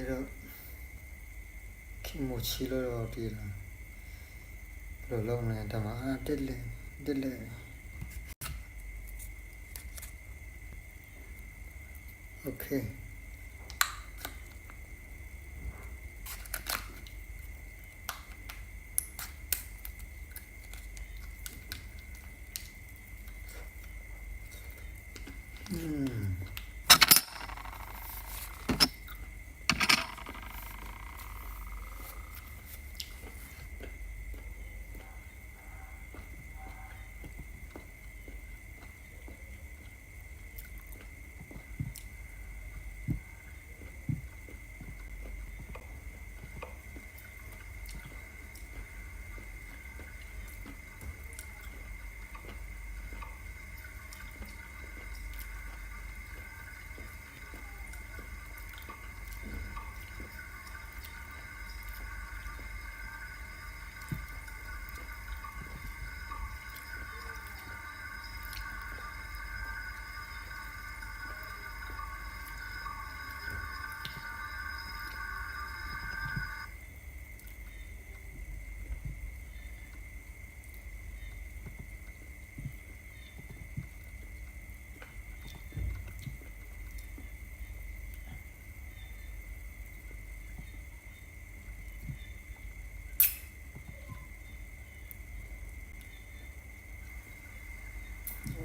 တော့ခင်မချီလို့ဒီလားဘယ်လိုလုပ်မလဲတမတက်လေโอเค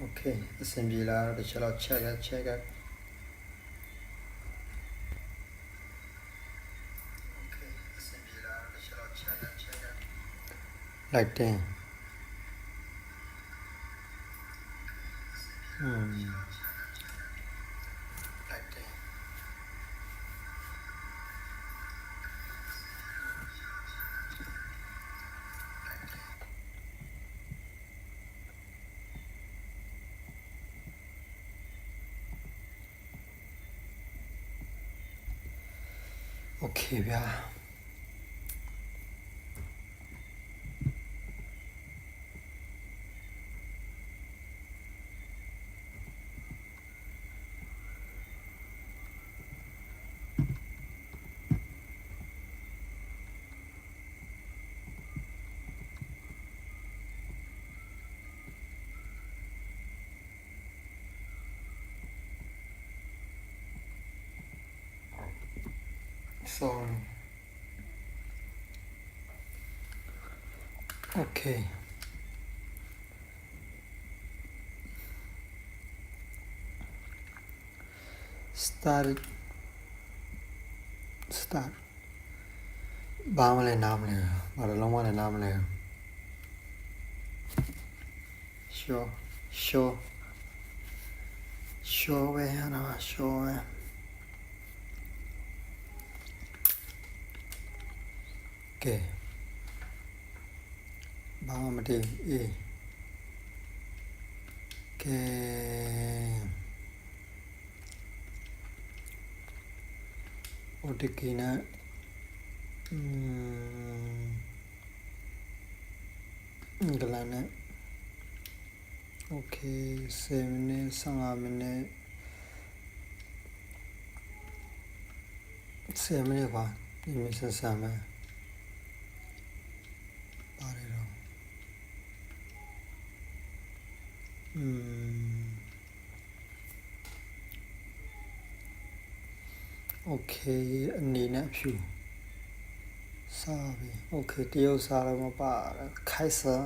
โอเคအဆင်ပြေလားတခြားတော့ check လိုက်တင်โอเคဗျာsorry okay start ဘာမှလည်းနားမလဲဘာလို့လုံးဝလည်းနားမလဲ sure ပဲဟာနော် sure ပဲကဲဘာမှမတည်အေးကဲโอเคนะกลานะโอเค7 မိနစ်15 မိနစ်7 မိနစ်ပါဒီမစစမ်းမယ်ပါတယ်တော့โอเคအနေနဲ့ဖြူစားပြီโอเคတရုတ်စားတော့မပါခိုက်စား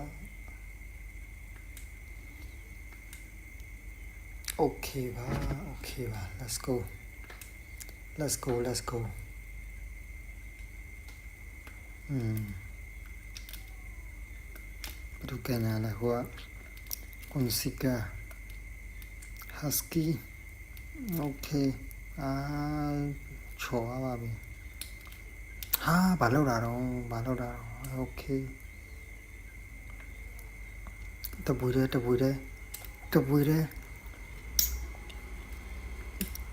โอเคပါ let's go ဘယ်လိုကန်လာလဲဟိုကကွန်စီကာဟတ်စကီโอเคချောပါပြီဟာဘာလောက်တာတော့โอเค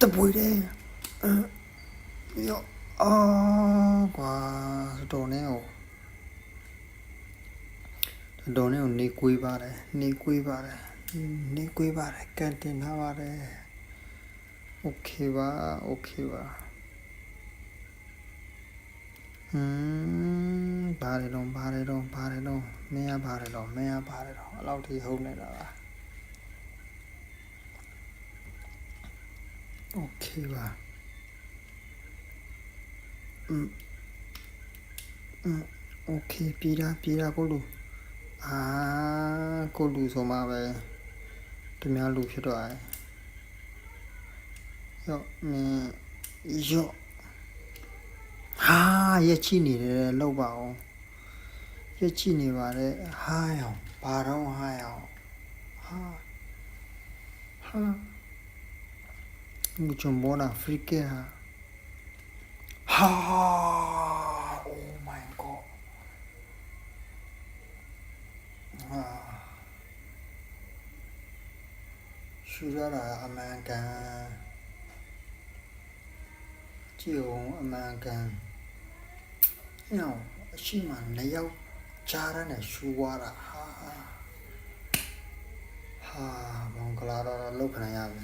တပွေတယ်ယောကွာတော်နေနေကွေးပါတယ်ကန်တင်ထားပါတယ်โอเคပါ ဘာလဲတော့မင်းရပါတယ်တော့အလောက်ထိဟုတ်နေတာပါโอเคပါโอเคပြေးတာကိုလူကိုလူဆိုမှပဲတများလူဖြစ်တော့ရော့မင်းရော့ဟာရက်ချိနေတယ်လောက်ပါအောင်ရက်ချိနေပါတယ်ဟာအောင်ဘာတော့ဟာအောင်ဟာmucho buena frike ha oh my god shurara amangan ကြည့်အောင်အမှန်ကန်ညောင်အရှိမ2ယောက်ကြားရတဲ့ရှူွားတာဟာမောင်ကလာတော့လောက်ခဏရပြီ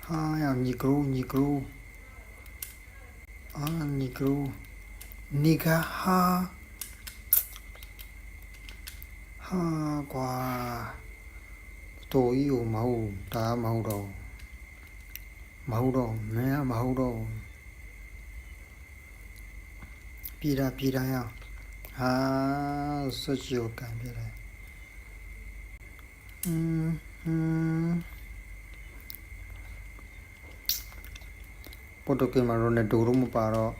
ဟာရောညီကရူနီကဟာကွာတော်ကြီးကိုမဟုတ်ဒါမဟုတ်တော့မင်းကမဟုတ်တော့ပြေးတာရဟာစကြိုကန်ပြေးတယ်ပေါ်တိုကီမာရိုနဲ့ဒိုရိုမပါတော့